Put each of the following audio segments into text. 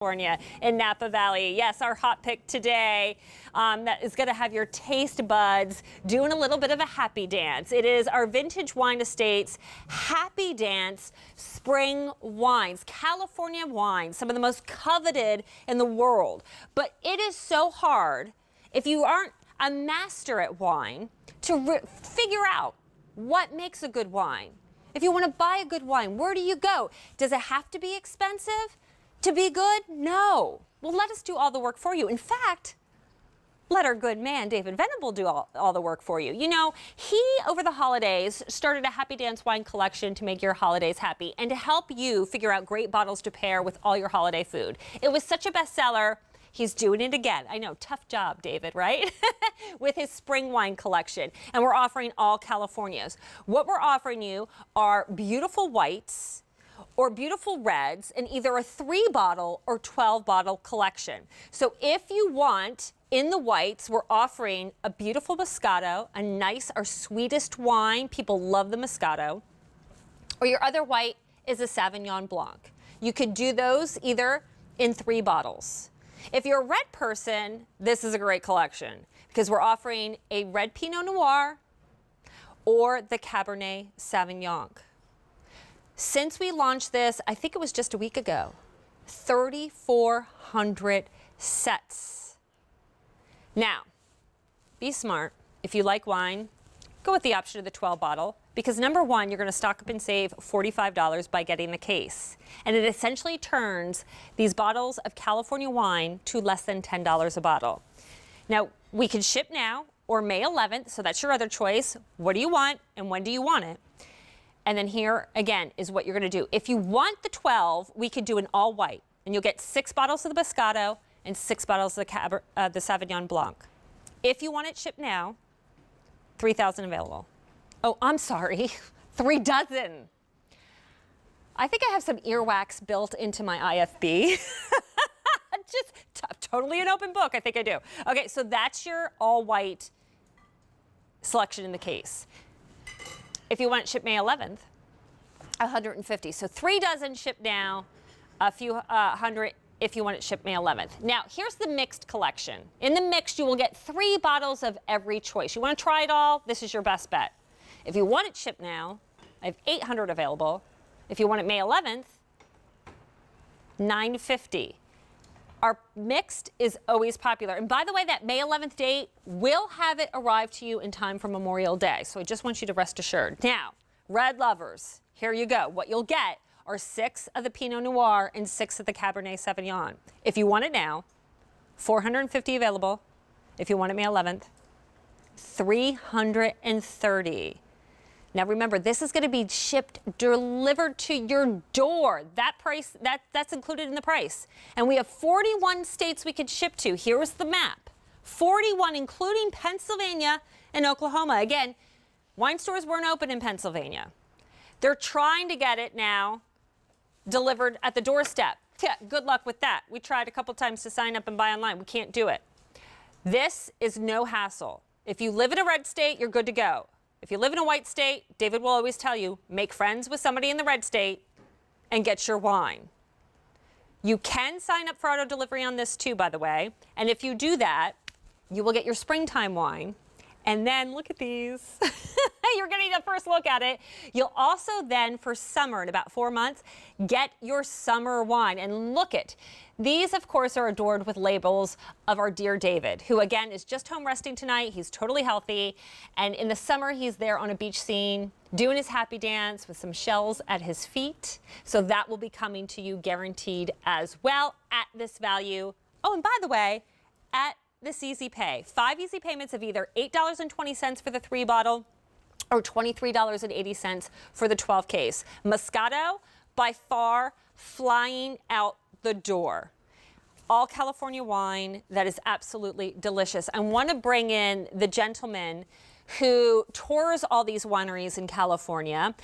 California in Napa Valley. Yes, our hot pick today that is going to have your taste buds doing a little bit of a happy dance. It is our Vintage Wine Estates Happy Dance Spring Wines, California wines, some of the most coveted in the world. But it is so hard, if you aren't a master at wine, to figure out what makes a good wine. If you want to buy a good wine, where do you go? Does it have to be expensive to be good? No. Well, let us do all the work for you. In fact, let our good man, David Venable, do all the work for you. You know, he, over the holidays, started a Happy Dance wine collection to make your holidays happy and to help you figure out great bottles to pair with all your holiday food. It was such a bestseller. He's doing it again. I know, tough job, David, right? With his spring wine collection. And we're offering all Californias. What we're offering you are beautiful whites or beautiful reds in either a 3-bottle or 12-bottle collection. So if you want, in the whites, we're offering a beautiful Moscato, a nice, our sweetest wine. People love the Moscato. Or your other white is a Sauvignon Blanc. You could do those either in 3 bottles. If you're a red person, this is a great collection because we're offering a red Pinot Noir or the Cabernet Sauvignon. Since we launched this, I think it was just a week ago, 3,400 sets. Now, be smart. If you like wine, go with the option of the 12-bottle because number one, you're going to stock up and save $45 by getting the case. And it essentially turns these bottles of California wine to less than $10 a bottle. Now, we can ship now or May 11th, so that's your other choice. What do you want and when do you want it? And then here, again, is what you're going to do. If you want the 12, we could do an all white, and you'll get 6 bottles of the Moscato and 6 bottles of the Sauvignon Blanc. If you want it shipped now, 3,000 available. Oh, I'm sorry, 3 dozen. I think I have some earwax built into my IFB. Just totally an open book, I think I do. Okay, so that's your all white selection in the case. If you want it shipped May 11th, 150. So 3 dozen shipped now, a few hundred if you want it shipped May 11th. Now, here's the mixed collection. In the mixed, you will get 3 bottles of every choice. You want to try it all? This is your best bet. If you want it shipped now, I have 800 available. If you want it May 11th, 950. Our mixed is always popular. And by the way, that May 11th date will have it arrive to you in time for Memorial Day. So I just want you to rest assured. Now, red lovers, here you go. What you'll get are 6 of the Pinot Noir and 6 of the Cabernet Sauvignon. If you want it now, 450 available. If you want it May 11th, 330. Now remember, this is going to be shipped, delivered to your door. That price, that's included in the price. And we have 41 states we could ship to. Here's the map. 41, including Pennsylvania and Oklahoma. Again, wine stores weren't open in Pennsylvania. They're trying to get it now delivered at the doorstep. Yeah, good luck with that. We tried a couple times to sign up and buy online. We can't do it. This is no hassle. If you live in a red state, you're good to go. If you live in a white state, David will always tell you, make friends with somebody in the red state and get your wine. You can sign up for auto delivery on this too, by the way. And if you do that, you will get your springtime wine. And then look at these. You're getting a first look at it. You'll also then, for summer, in about 4 months, get your summer wine. And look it. These, of course, are adored with labels of our dear David, who, again, is just home resting tonight. He's totally healthy. And in the summer, he's there on a beach scene, doing his happy dance with some shells at his feet. So that will be coming to you guaranteed as well at this value. Oh, and by the way, at this easy pay. 5 easy payments of either $8.20 for the 3-bottle or $23.80 for the 12 case. Moscato, by far, flying out the door. All California wine that is absolutely delicious. I want to bring in the gentleman who tours all these wineries in California,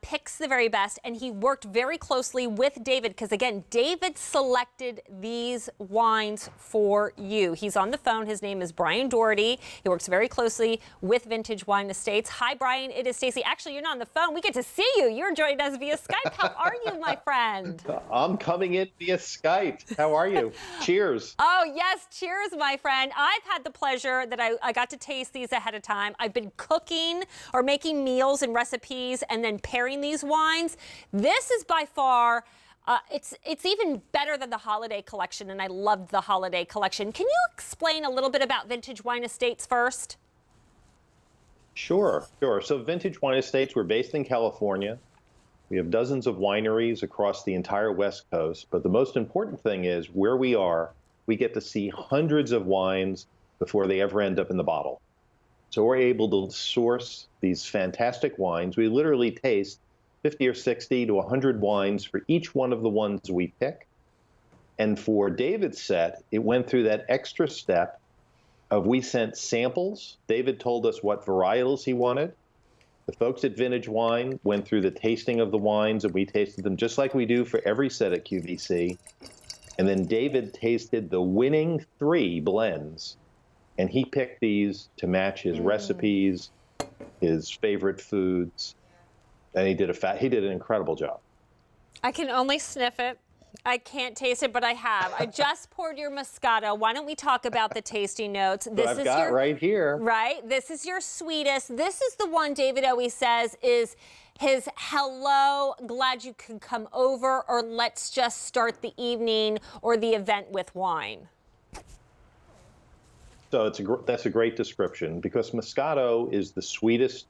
picks the very best, and he worked very closely with David because, again, David selected these wines for you. He's on the phone. His name is Brian Doherty. He works very closely with Vintage Wine Estates. Hi, Brian. It is Stacy. Actually, you're not on the phone. We get to see you. You're joining us via Skype. How are you, my friend? I'm coming in via Skype. How are you? Cheers. Oh, yes. Cheers, my friend. I've had the pleasure that I got to taste these ahead of time. I've been cooking or making meals and recipes and then pairing these wines. This is by far, it's even better than the holiday collection, and I loved the holiday collection. Can you explain a little bit about Vintage Wine Estates first? Sure. So Vintage Wine Estates, we're based in California. We have dozens of wineries across the entire West Coast, but the most important thing is where we are, we get to see hundreds of wines before they ever end up in the bottle. So we're able to source these fantastic wines. We literally taste 50 or 60 to 100 wines for each one of the ones we pick. And for David's set, it went through that extra step of we sent samples. David told us what varietals he wanted. The folks at Vintage Wine went through the tasting of the wines, and we tasted them just like we do for every set at QVC. And then David tasted the winning 3 blends. And he picked these to match his recipes, his favorite foods, and he did an incredible job. I can only sniff it. I can't taste it, but I have. I just poured your Moscato. Why don't we talk about the tasting notes? This I've got right here. Right? This is your sweetest. This is the one David always says is his hello, glad you could come over, or let's just start the evening or the event with wine. So that's a great description because Moscato is the sweetest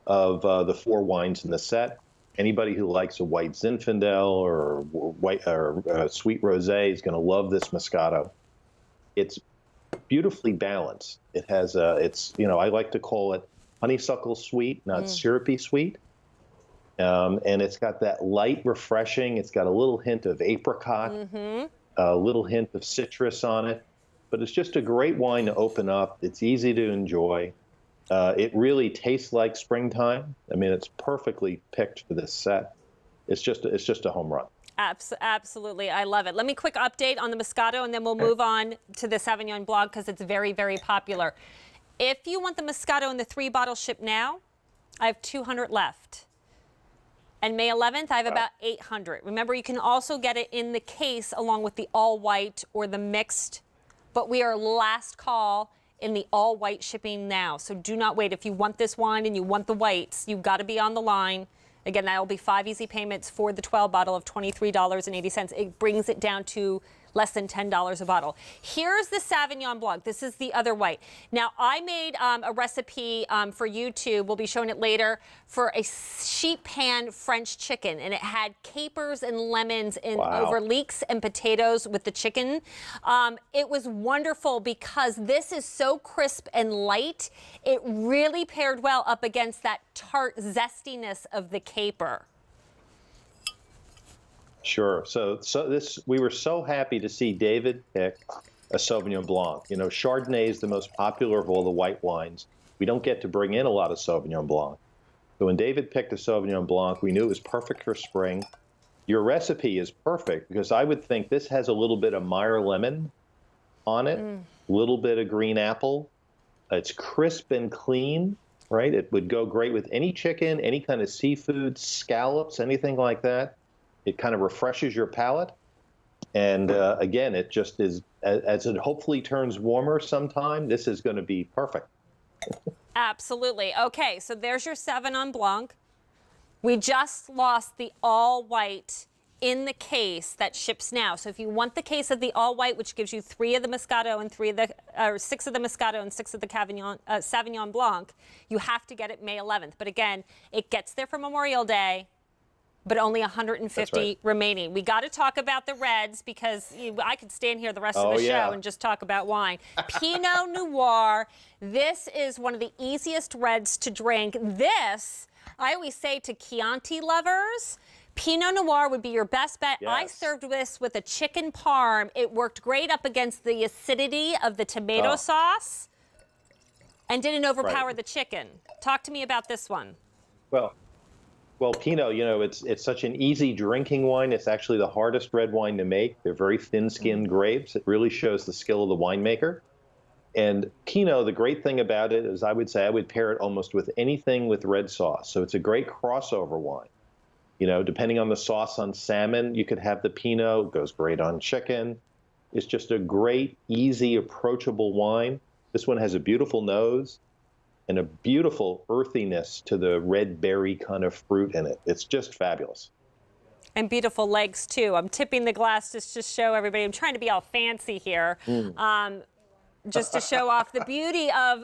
of the 4 wines in the set. Anybody who likes a white Zinfandel or sweet rosé is going to love this Moscato. It's beautifully balanced. It has I like to call it honeysuckle sweet, not syrupy sweet. And it's got that light refreshing. It's got a little hint of apricot, a little hint of citrus on it. But it's just a great wine to open up. It's easy to enjoy. It really tastes like springtime. I mean, it's perfectly picked for this set. It's just a home run. Absolutely. I love it. Let me quick update on the Moscato, and then we'll move on to the Sauvignon Blanc because it's very, very popular. If you want the Moscato in the 3-bottle ship now, I have 200 left. And May 11th, I have about 800. Remember, you can also get it in the case along with the all-white or the mixed, but we are last call in the all-white shipping now. So do not wait. If you want this wine and you want the whites, you've got to be on the line. Again, that will be 5 easy payments for the 12 bottle of $23.80. It brings it down to less than $10 a bottle. Here's the Sauvignon Blanc. This is the other white. Now, I made a recipe for YouTube. We'll be showing it later for a sheet pan French chicken, and it had capers and lemons over leeks and potatoes with the chicken. It was wonderful because this is so crisp and light. It really paired well up against that tart zestiness of the caper. Sure. So we were so happy to see David pick a Sauvignon Blanc. You know, Chardonnay is the most popular of all the white wines. We don't get to bring in a lot of Sauvignon Blanc. So when David picked a Sauvignon Blanc, we knew it was perfect for spring. Your recipe is perfect because I would think this has a little bit of Meyer lemon on it, a little bit of green apple. It's crisp and clean, right? It would go great with any chicken, any kind of seafood, scallops, anything like that. It kind of refreshes your palate. And again, it just is, as it hopefully turns warmer sometime, this is going to be perfect. Absolutely. Okay, so there's your Sauvignon Blanc. We just lost the all-white in the case that ships now. So if you want the case of the all-white, which gives you 3 of the Moscato and 6 of the Moscato and 6 of the Sauvignon Blanc, you have to get it May 11th. But again, it gets there for Memorial Day, but only 150 remaining. We got to talk about the reds because I could stand here the rest of the show and just talk about wine. Pinot Noir, this is one of the easiest reds to drink. This, I always say to Chianti lovers, Pinot Noir would be your best bet. Yes. I served this with a chicken parm. It worked great up against the acidity of the tomato sauce. And didn't overpower the chicken. Talk to me about this one. Well, Pinot, you know, it's such an easy drinking wine. It's actually the hardest red wine to make. They're very thin-skinned grapes. It really shows the skill of the winemaker. And Pinot, the great thing about it is I would say I would pair it almost with anything with red sauce. So it's a great crossover wine. You know, depending on the sauce on salmon, you could have the Pinot. It goes great on chicken. It's just a great, easy, approachable wine. This one has a beautiful nose and a beautiful earthiness to the red berry kind of fruit in it. It's just fabulous. And beautiful legs, too. I'm tipping the glass just to show everybody. I'm trying to be all fancy here. Just to show off the beauty of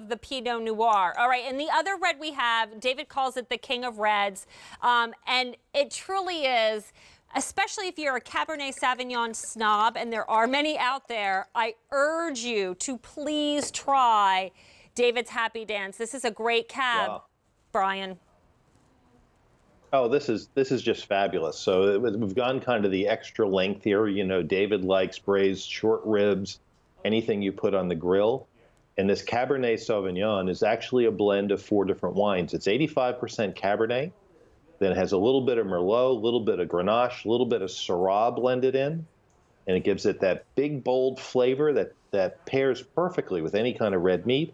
the Pinot Noir. All right, and the other red we have, David calls it the king of reds, and it truly is, especially if you're a Cabernet Sauvignon snob, and there are many out there, I urge you to please try David's Happy Dance. This is a great cab, Wow. Brian. Oh, this is just fabulous. So we've gone kind of the extra length here. You know, David likes braised short ribs, anything you put on the grill. And this Cabernet Sauvignon is actually a blend of 4 different wines. It's 85% Cabernet, then it has a little bit of Merlot, a little bit of Grenache, a little bit of Syrah blended in, and it gives it that big, bold flavor that pairs perfectly with any kind of red meat,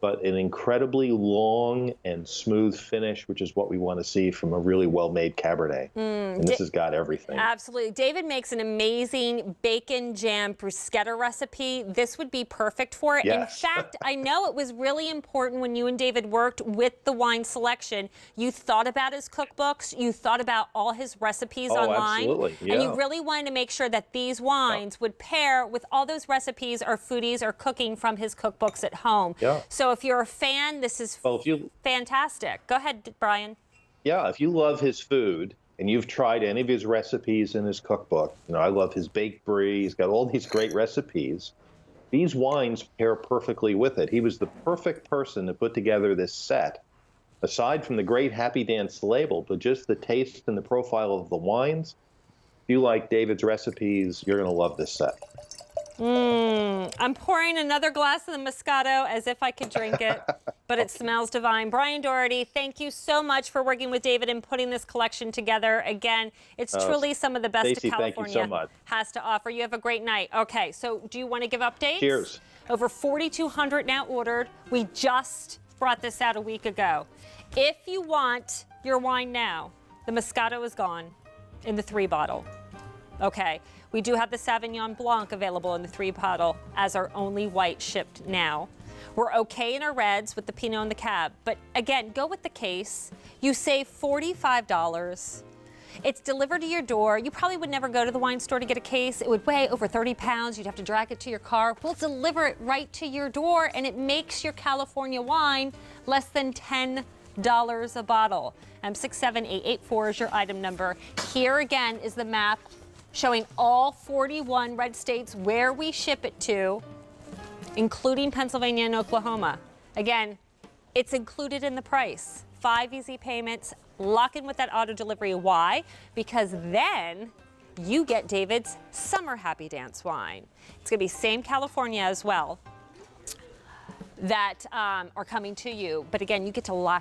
but an incredibly long and smooth finish, which is what we want to see from a really well-made Cabernet. And this has got everything. Absolutely. David makes an amazing bacon jam bruschetta recipe. This would be perfect for it. Yes. In fact, I know it was really important when you and David worked with the wine selection. You thought about his cookbooks. You thought about all his recipes online. Absolutely. Yeah. And you really wanted to make sure that these wines would pair with all those recipes our foodies are cooking from his cookbooks at home. Yeah. So if you're a fan, this is fantastic. Go ahead, Brian. Yeah, if you love his food and you've tried any of his recipes in his cookbook, you know, I love his baked brie. He's got all these great recipes. These wines pair perfectly with it. He was the perfect person to put together this set, aside from the great Happy Dance label, but just the taste and the profile of the wines. If you like David's recipes, you're going to love this set. I'm pouring another glass of the Moscato as if I could drink it, but it smells divine. Brian Doherty, thank you so much for working with David and putting this collection together. Again, it's truly some of the best Stacey, that thank you so much. has to offer. You have a great night. Okay, so do you want to give updates? Cheers. Over 4,200 now ordered. We just brought this out a week ago. If you want your wine now, the Moscato is gone in the 3 bottle. Okay, we do have the Sauvignon Blanc available in the 3 bottle as our only white shipped now. We're okay in our reds with the Pinot and the Cab, but again, go with the case. You save $45. It's delivered to your door. You probably would never go to the wine store to get a case. It would weigh over 30 pounds. You'd have to drag it to your car. We'll deliver it right to your door, and it makes your California wine less than $10 a bottle. M67884 is your item number. Here again is the map showing all 41 red states where we ship it to, including Pennsylvania and Oklahoma. Again, it's included in the price. 5 easy payments. Lock in with that auto delivery. Why? Because then you get David's Summer Happy Dance wine. It's going to be same California as well that are coming to you. But again, you get to lock